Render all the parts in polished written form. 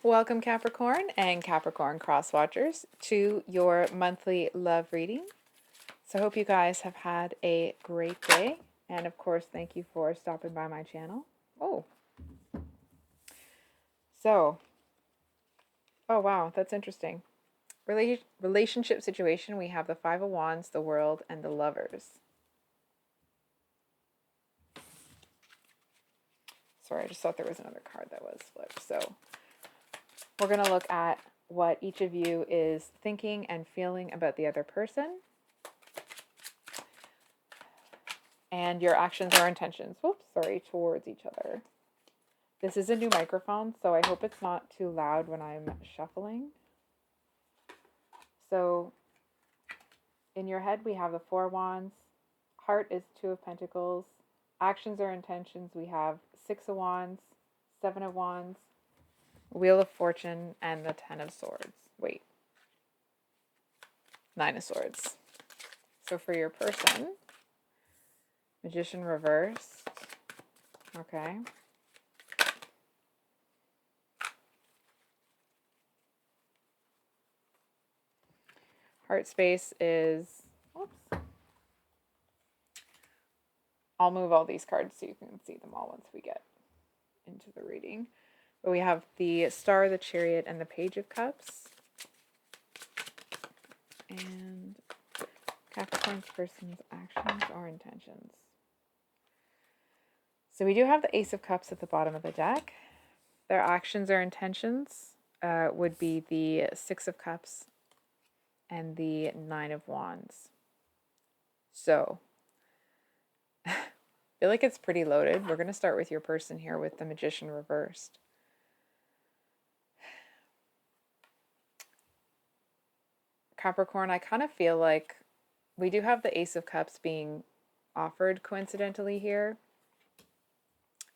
Welcome, Capricorn and Capricorn cross watchers, to your monthly love reading. So I hope you guys have had a great day. And of course, thank you for stopping by my channel. Oh, so, oh wow, that's interesting. Relationship situation, we have the Five of Wands, the World, and the Lovers. Sorry, I just thought there was another card that was flipped. So we're going to look at what each of you is thinking and feeling about the other person, and your actions or intentions, towards each other. This is a new microphone, so I hope it's not too loud when I'm shuffling. So in your head, we have the Four of Wands. Heart is Two of Pentacles. Actions or intentions, we have Six of Wands, Seven of Wands, Wheel of Fortune, and the Ten of Swords. Wait. Nine of Swords. So for your person, Magician reversed. Okay. Heart space is, oops. I'll move all these cards so you can see them all once we get into the reading. But we have the Star, the Chariot, and the Page of Cups. And Capricorn's person's actions or intentions. So we do have the Ace of Cups at the bottom of the deck. Their actions or intentions would be the Six of Cups and the Nine of Wands. So I feel like it's pretty loaded. We're going to start with your person here with the Magician reversed. Capricorn, I kind of feel like we do have the Ace of Cups being offered coincidentally here,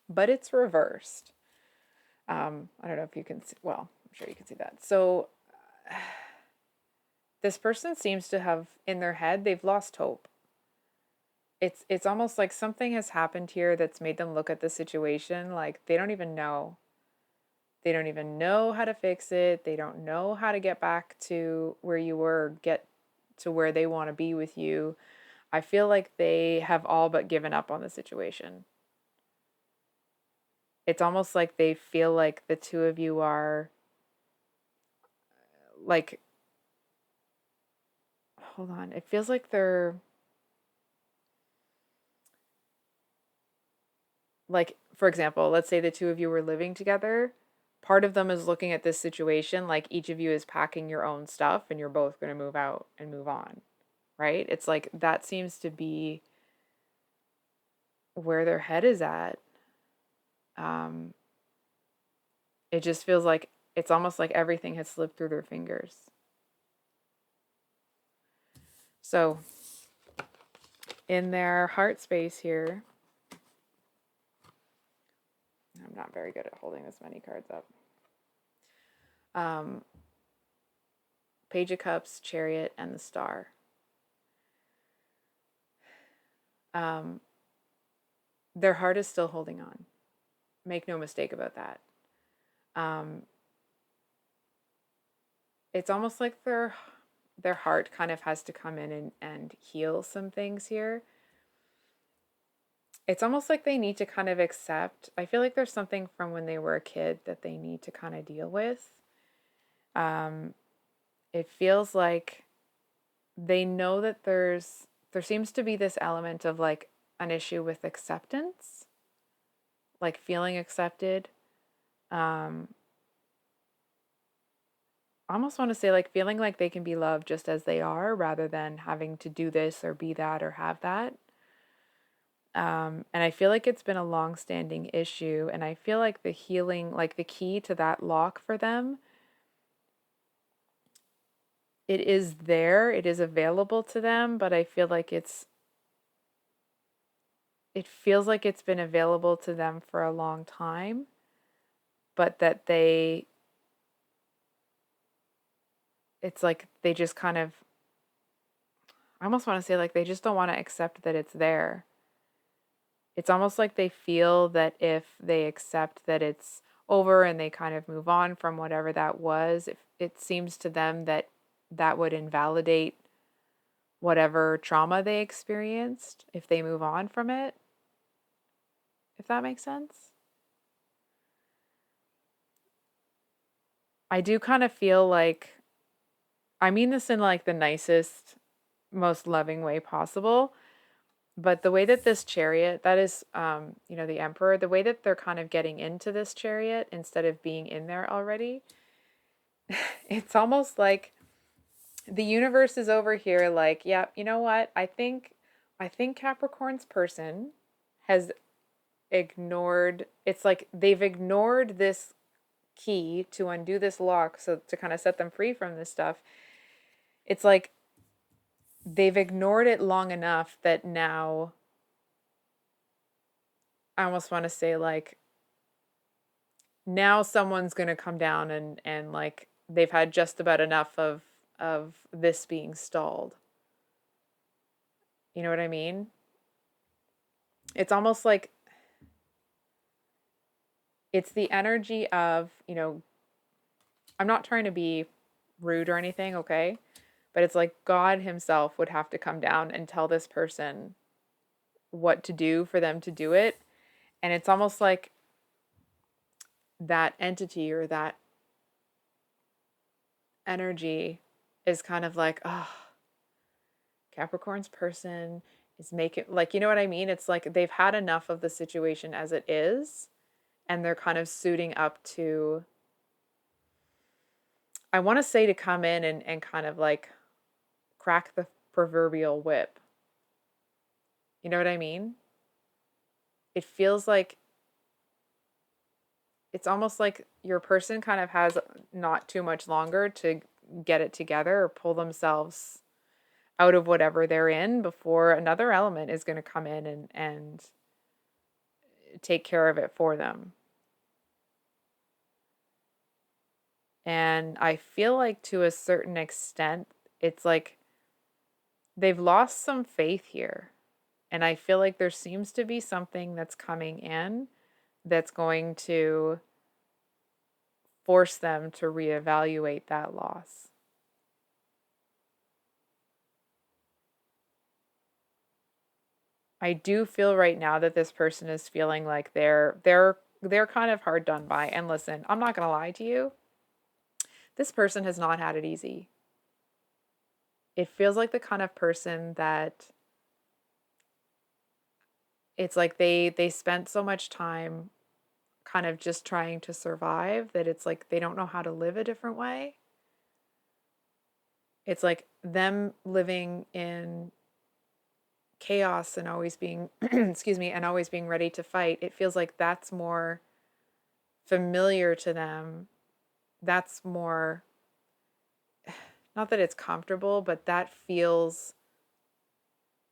but it's reversed. I don't know if you can see, well, I'm sure you can see that. So this person seems to have, in their head, they've lost hope. It's almost like something has happened here that's made them look at the situation like they don't even know. They don't even know how to fix it. They don't know how to get back to where you were, get to where they want to be with you. I feel like they have all but given up on the situation. It's almost like they feel like the two of you are like, hold on, it feels like they're like, for example, let's say the two of you were living together. Part of them is looking at this situation like each of you is packing your own stuff and you're both going to move out and move on, right? It's like that seems to be where their head is at. It just feels like it's almost like everything has slipped through their fingers. So in their heart space here, I'm not very good at holding this many cards up. Page of Cups, Chariot, and the Star. Their heart is still holding on. Make no mistake about that. It's almost like their heart kind of has to come in and heal some things here. It's almost like they need to kind of accept. I feel like there's something from when they were a kid that they need to kind of deal with. It feels like they know that there seems to be this element of like an issue with acceptance, like feeling accepted. I almost want to say like feeling like they can be loved just as they are rather than having to do this or be that or have that. And I feel like it's been a long-standing issue, and I feel like the healing, like the key to that lock for them, it is there, it is available to them, but I feel like it feels like it's been available to them for a long time, but that it's like they just kind of, I almost want to say like they just don't want to accept that it's there. It's almost like they feel that if they accept that it's over and they kind of move on from whatever that was, it seems to them that that would invalidate whatever trauma they experienced if they move on from it, if that makes sense. I do kind of feel like, I mean this in like the nicest, most loving way possible, but the way that this chariot, that is, the emperor, the way that they're kind of getting into this chariot instead of being in there already, it's almost like the universe is over here like, yeah, you know what? I think Capricorn's person has ignored, it's like they've ignored this key to undo this lock, so to kind of set them free from this stuff. It's like they've ignored it long enough that now I almost want to say like now someone's going to come down and like they've had just about enough of this being stalled. You know what I mean? It's almost like it's the energy of, I'm not trying to be rude or anything, okay? But it's like God himself would have to come down and tell this person what to do for them to do it. And it's almost like that entity or that energy is kind of like, oh, Capricorn's person is making, like, you know what I mean? It's like they've had enough of the situation as it is, and they're kind of suiting up to, I want to say, to come in and kind of like crack the proverbial whip. You know what I mean? It feels like it's almost like your person kind of has not too much longer to get it together or pull themselves out of whatever they're in before another element is going to come in and take care of it for them. And I feel like to a certain extent, it's like they've lost some faith here. And I feel like there seems to be something that's coming in that's going to force them to reevaluate that loss. I do feel right now that this person is feeling like they're kind of hard done by. And listen, I'm not going to lie to you. This person has not had it easy. It feels like the kind of person that it's like they spent so much time kind of just trying to survive that it's like they don't know how to live a different way. It's like them living in chaos and always being excuse me, and always being ready to fight. It feels like that's more familiar to them. That's more, not that it's comfortable, but that feels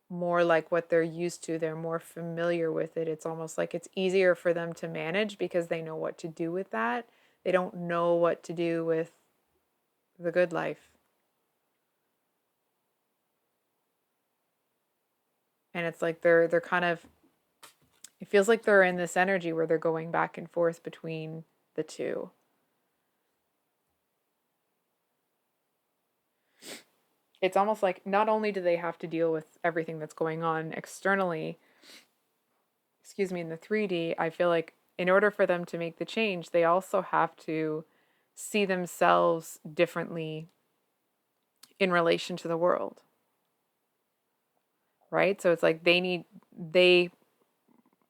more like what they're used to. They're more familiar with it. It's almost like it's easier for them to manage because they know what to do with that. They don't know what to do with the good life. And it's like they're kind of, it feels like they're in this energy where they're going back and forth between the two. It's almost like not only do they have to deal with everything that's going on externally, excuse me, in the 3D, I feel like in order for them to make the change, they also have to see themselves differently in relation to the world. Right? So it's like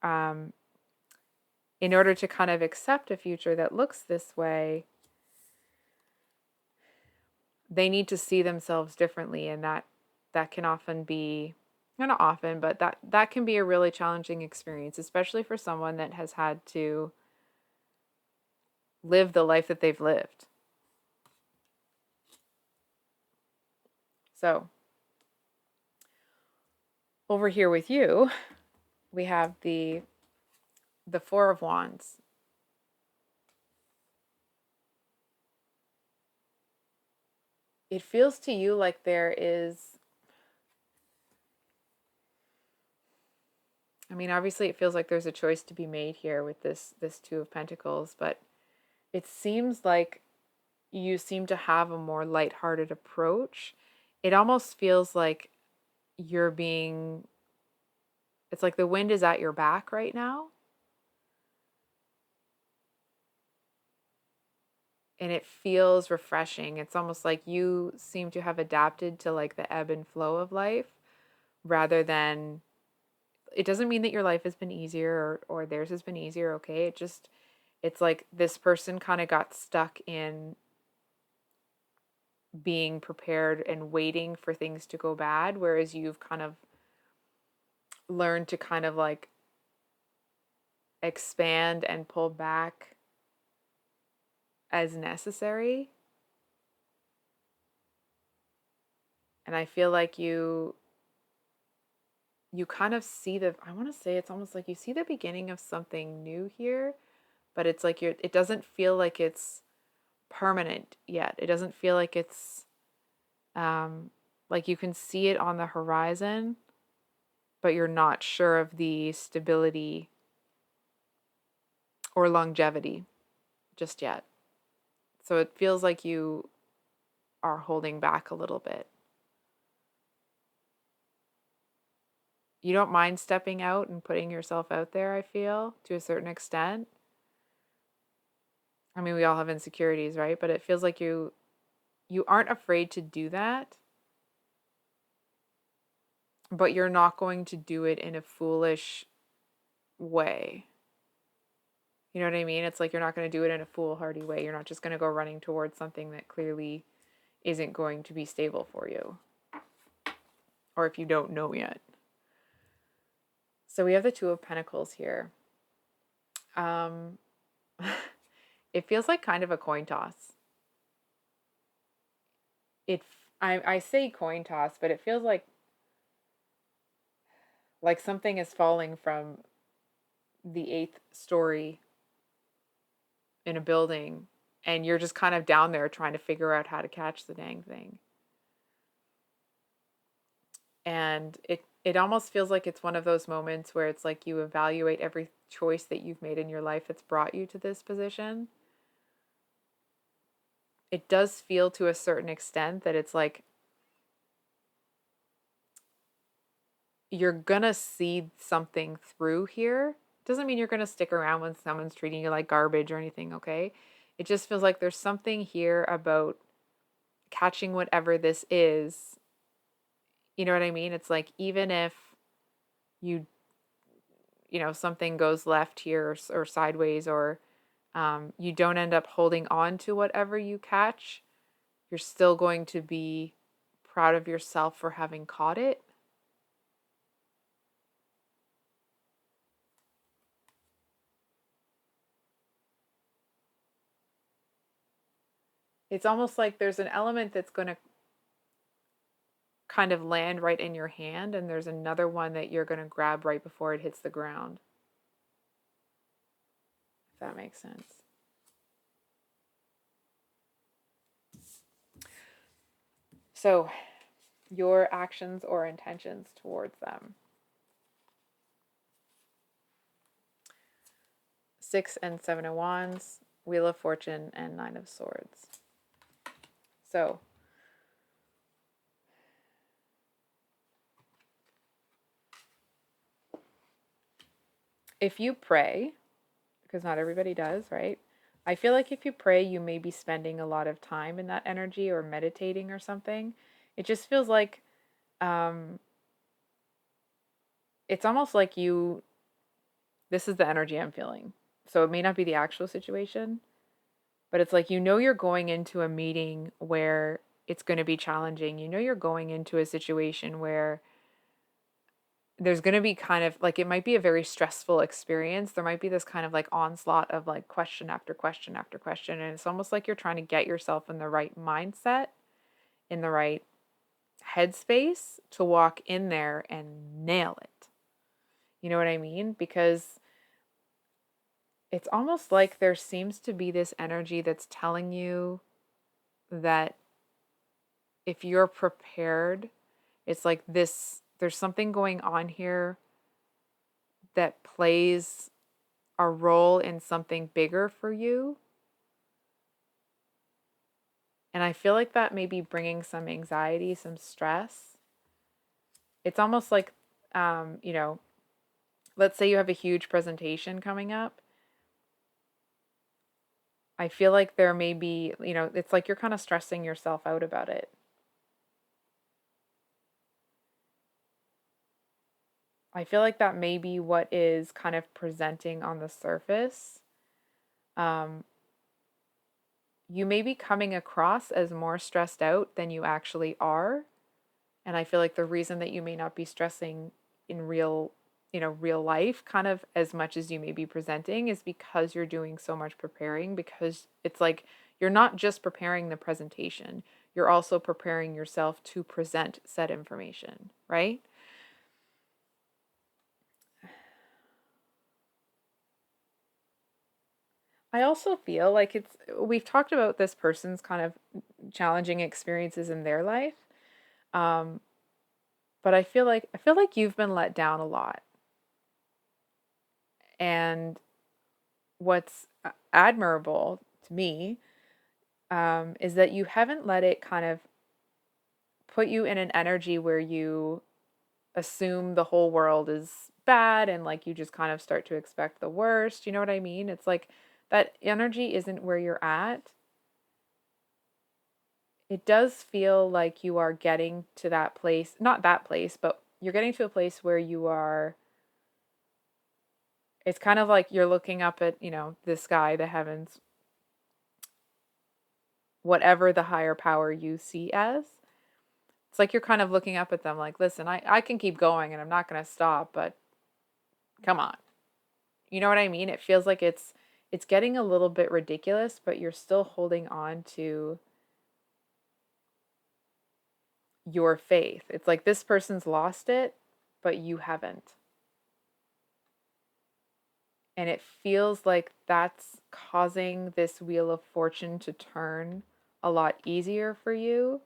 um, in order to kind of accept a future that looks this way, they need to see themselves differently. And that can often be, not often, but that can be a really challenging experience, especially for someone that has had to live the life that they've lived. So over here with you, we have the Four of Wands. It feels to you like there is, I mean, obviously it feels like there's a choice to be made here with this Two of Pentacles, but it seems like you seem to have a more lighthearted approach. It almost feels like you're being, it's like the wind is at your back right now. And it feels refreshing. It's almost like you seem to have adapted to like the ebb and flow of life rather than, it doesn't mean that your life has been easier or theirs has been easier, okay? It's like this person kind of got stuck in being prepared and waiting for things to go bad, whereas you've kind of learned to kind of like expand and pull back as necessary. And I feel like you kind of see the, I want to say it's almost like you see the beginning of something new here, but it's like it doesn't feel like it's permanent yet. It doesn't feel like it's like you can see it on the horizon, but you're not sure of the stability or longevity just yet. So it feels like you are holding back a little bit. You don't mind stepping out and putting yourself out there, I feel, to a certain extent. I mean, we all have insecurities, right? But it feels like you aren't afraid to do that, but you're not going to do it in a foolish way. You know what I mean? It's like you're not going to do it in a foolhardy way. You're not just going to go running towards something that clearly isn't going to be stable for you, or if you don't know yet. So we have the Two of Pentacles here. Um, it feels like kind of a coin toss. It, I say coin toss, but it feels like something is falling from the eighth story in a building, and you're just kind of down there trying to figure out how to catch the dang thing. And it almost feels like it's one of those moments where it's like you evaluate every choice that you've made in your life that's brought you to this position. It does feel to a certain extent that it's like you're gonna see something through here. Doesn't mean you're gonna stick around when someone's treating you like garbage or anything, okay? It just feels like there's something here about catching whatever this is. You know what I mean? It's like even if you something goes left here or sideways, or you don't end up holding on to whatever you catch, you're still going to be proud of yourself for having caught it. It's almost like there's an element that's going to kind of land right in your hand, and there's another one that you're going to grab right before it hits the ground. If that makes sense. So, your actions or intentions towards them. 6 and 7 of Wands, Wheel of Fortune, and 9 of Swords. So, if you pray, because not everybody does, right? I feel like if you pray, you may be spending a lot of time in that energy or meditating or something. It just feels like it's almost like this is the energy I'm feeling. So it may not be the actual situation, but it's like you're going into a meeting where it's going to be challenging. You're going into a situation where there's going to be kind of like, it might be a very stressful experience. There might be this kind of like onslaught of like question after question after question. And it's almost like you're trying to get yourself in the right mindset, in the right headspace to walk in there and nail it. You know what I mean? Because it's almost like there seems to be this energy that's telling you that if you're prepared, it's like this, there's something going on here that plays a role in something bigger for you. And I feel like that may be bringing some anxiety, some stress. It's almost like, you know, let's say you have a huge presentation coming up. I feel like there may be, you know, it's like you're kind of stressing yourself out about it. I feel like that may be what is kind of presenting on the surface. Um, you may be coming across as more stressed out than you actually are. And I feel like the reason that you may not be stressing in real, real life, kind of as much as you may be presenting, is because you're doing so much preparing, because it's like you're not just preparing the presentation, you're also preparing yourself to present said information, right? I also feel like we've talked about this person's kind of challenging experiences in their life. Um, but I feel like you've been let down a lot. And what's admirable to me, is that you haven't let it kind of put you in an energy where you assume the whole world is bad and like you just kind of start to expect the worst. You know what I mean? It's like that energy isn't where you're at. It does feel like you are getting to that place, not that place, but you're getting to a place where you are, it's kind of like you're looking up at, the sky, the heavens, whatever the higher power you see as. It's like you're kind of looking up at them like, listen, I can keep going and I'm not going to stop, but come on. You know what I mean? It feels like it's getting a little bit ridiculous, but you're still holding on to your faith. It's like this person's lost it, but you haven't. And it feels like that's causing this wheel of fortune to turn a lot easier for you.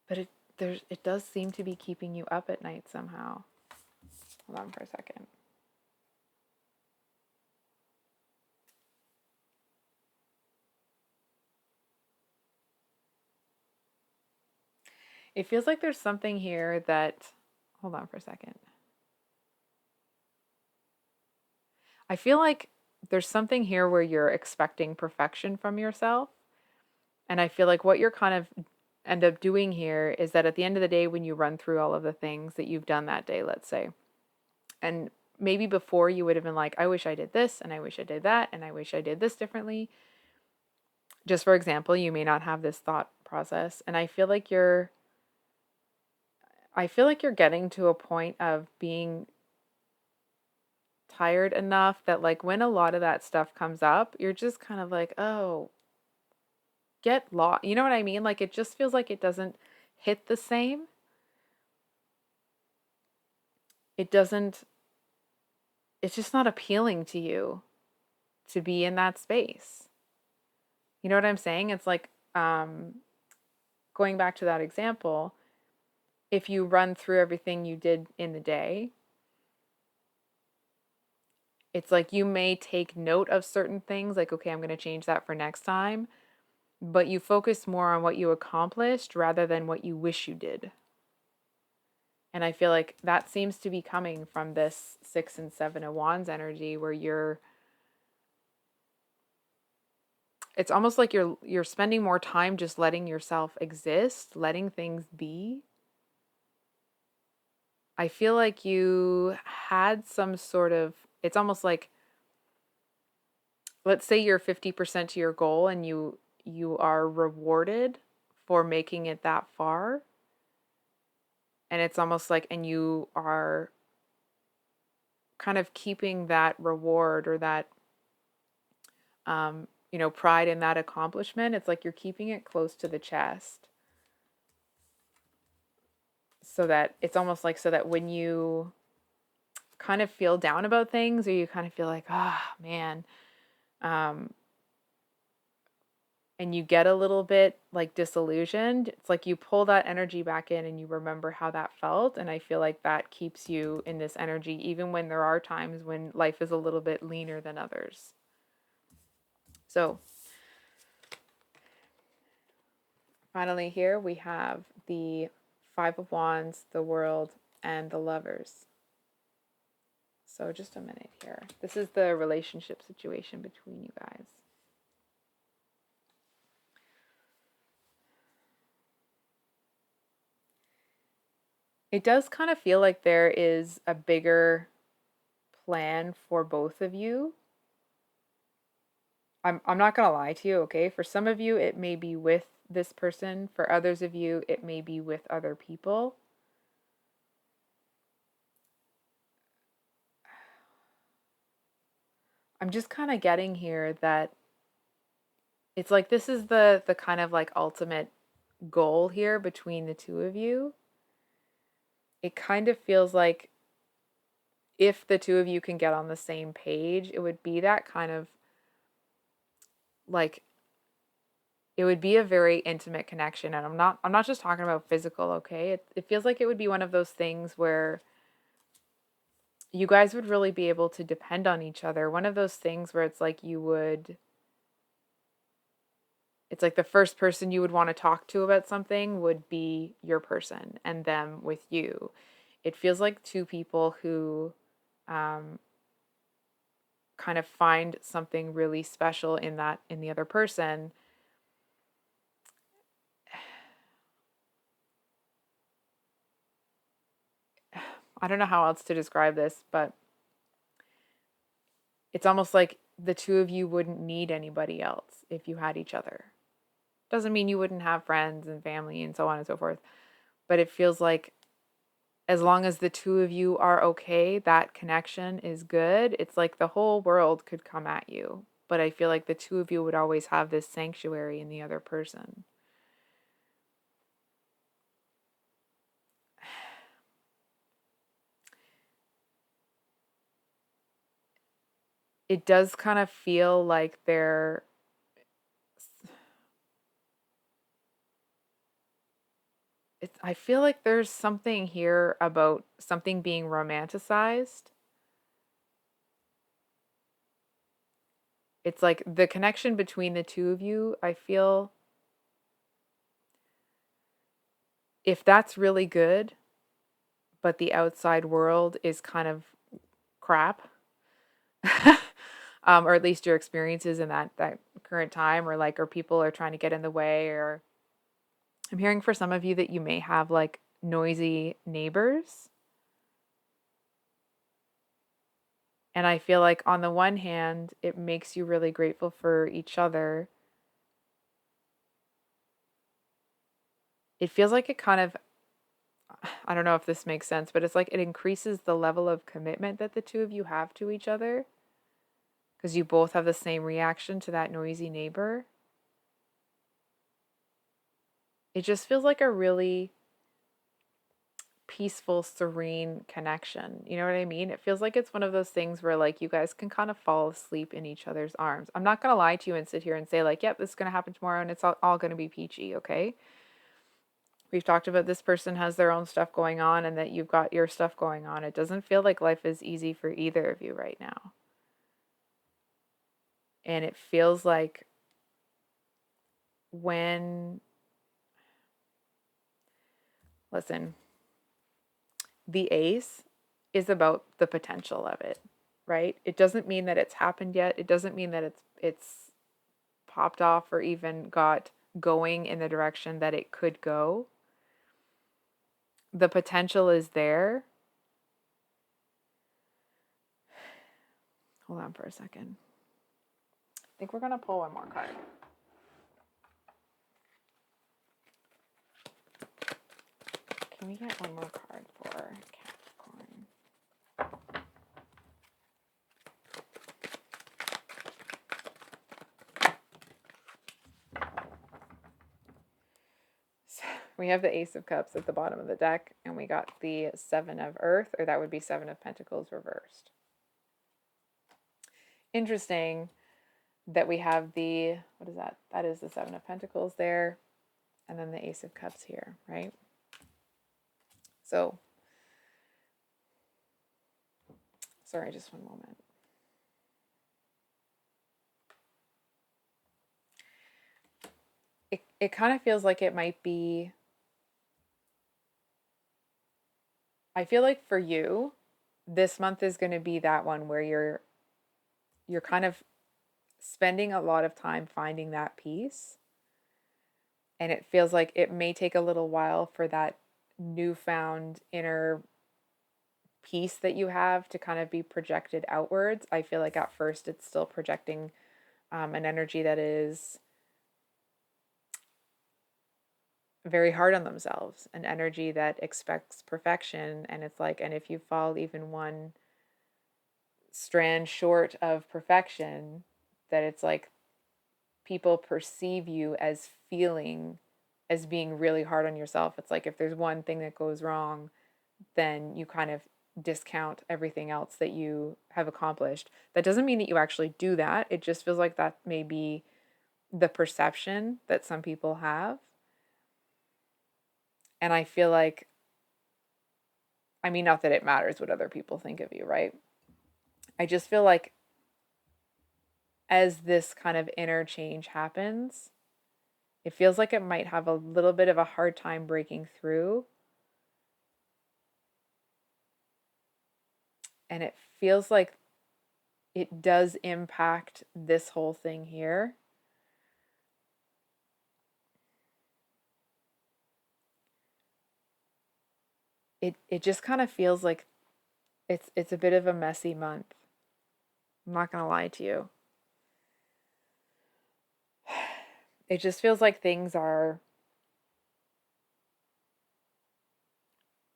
But it does seem to be keeping you up at night somehow. Hold on for a second. It feels like there's something here that, hold on for a second. I feel like there's something here where you're expecting perfection from yourself. And I feel like what you're kind of end up doing here is that at the end of the day, when you run through all of the things that you've done that day, let's say, and maybe before you would have been like, I wish I did this, and I wish I did that, and I wish I did this differently. Just for example, you may not have this thought process. And I feel like you're getting to a point of being tired enough that like when a lot of that stuff comes up, you're just kind of like, oh, get lost. You know what I mean? Like it just feels like it doesn't hit the same. It doesn't, it's just not appealing to you to be in that space. You know what I'm saying? It's like, going back to that example, if you run through everything you did in the day, it's like you may take note of certain things, like, okay, I'm going to change that for next time, but you focus more on what you accomplished rather than what you wish you did. And I feel like that seems to be coming from this 6 and 7 of Wands energy where it's almost like you're spending more time just letting yourself exist, letting things be. I feel like you had some sort of, it's almost like, let's say you're 50% to your goal and you are rewarded for making it that far, and it's almost like, and you are kind of keeping that reward or that, pride in that accomplishment. It's like you're keeping it close to the chest so that it's almost like, so that when you kind of feel down about things, or you kind of feel like, oh man, um, and you get a little bit like disillusioned, it's like you pull that energy back in and you remember how that felt. And I feel like that keeps you in this energy, even when there are times when life is a little bit leaner than others. So finally, here we have the Five of Wands, the World, and the Lovers. So just a minute here. This is the relationship situation between you guys. It does kind of feel like there is a bigger plan for both of you. I'm not going to lie to you, okay? For some of you, it may be with this person. For others of you, it may be with other people. I'm just kind of getting here that it's like this is the kind of like ultimate goal here between the two of you. It kind of feels like if the two of you can get on the same page, it would be that kind of like it would be a very intimate connection. And I'm not just talking about physical, okay? It feels like it would be one of those things where you guys would really be able to depend on each other. One of those things where it's like it's like the first person you would want to talk to about something would be your person and them with you. It feels like two people who kind of find something really special in the other person. I don't know how else to describe this, but it's almost like the two of you wouldn't need anybody else if you had each other. Doesn't mean you wouldn't have friends and family and so on and so forth, but it feels like as long as the two of you are okay, that connection is good. It's like the whole world could come at you, but I feel like the two of you would always have this sanctuary in the other person. It does kind of feel like I feel like there's something here about something being romanticized. It's like the connection between the two of you, I feel if that's really good, but the outside world is kind of crap, or at least your experiences in that current time, or people are trying to get in the way, or I'm hearing for some of you that you may have like noisy neighbors. And I feel like on the one hand, it makes you really grateful for each other. It feels like it kind of, I don't know if this makes sense, but it's like it increases the level of commitment that the two of you have to each other because you both have the same reaction to that noisy neighbor. It just feels like a really peaceful, serene connection. You know what I mean? It feels like it's one of those things where like you guys can kind of fall asleep in each other's arms. I'm not going to lie to you and sit here and say like, yep, this is going to happen tomorrow and it's all going to be peachy, okay? We've talked about this person has their own stuff going on and that you've got your stuff going on. It doesn't feel like life is easy for either of you right now. And it feels like when, listen, the ace is about the potential of it, right? It doesn't mean that it's happened yet. It doesn't mean that it's popped off or even got going in the direction that it could go. The potential is there. Hold on for a second. I think we're going to pull one more card. Can we get one more card for Capricorn? So we have the Ace of Cups at the bottom of the deck, and we got the Seven of Earth, or that would be Seven of Pentacles reversed. Interesting that we have the, what is that? That is the Seven of Pentacles there, and then the Ace of Cups here, right? So, sorry, just one moment. It kind of feels like it might be, I feel like for you, this month is going to be that one where you're kind of spending a lot of time finding that peace. And it feels like it may take a little while for that newfound inner peace that you have to kind of be projected outwards. I feel like at first it's still projecting an energy that is very hard on themselves, an energy that expects perfection. And it's like, and if you fall even one strand short of perfection, that it's like people perceive you as as being really hard on yourself. It's like if there's one thing that goes wrong, then you kind of discount everything else that you have accomplished. That doesn't mean that you actually do that. It just feels like that may be the perception that some people have. And I feel like, I mean, not that it matters what other people think of you, right? I just feel like as this kind of inner change happens, it feels like it might have a little bit of a hard time breaking through. And it feels like it does impact this whole thing here. It just kind of feels like it's a bit of a messy month. I'm not going to lie to you. It just feels like things are,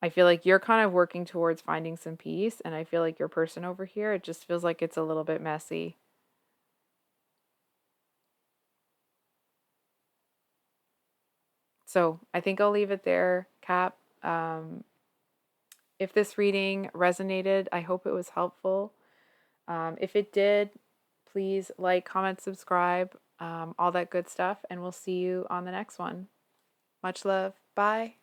I feel like you're kind of working towards finding some peace, and I feel like your person over here, it just feels like it's a little bit messy. So I think I'll leave it there, Cap. If this reading resonated, I hope it was helpful. If it did, please like, comment, subscribe, all that good stuff, and we'll see you on the next one. Much love. Bye.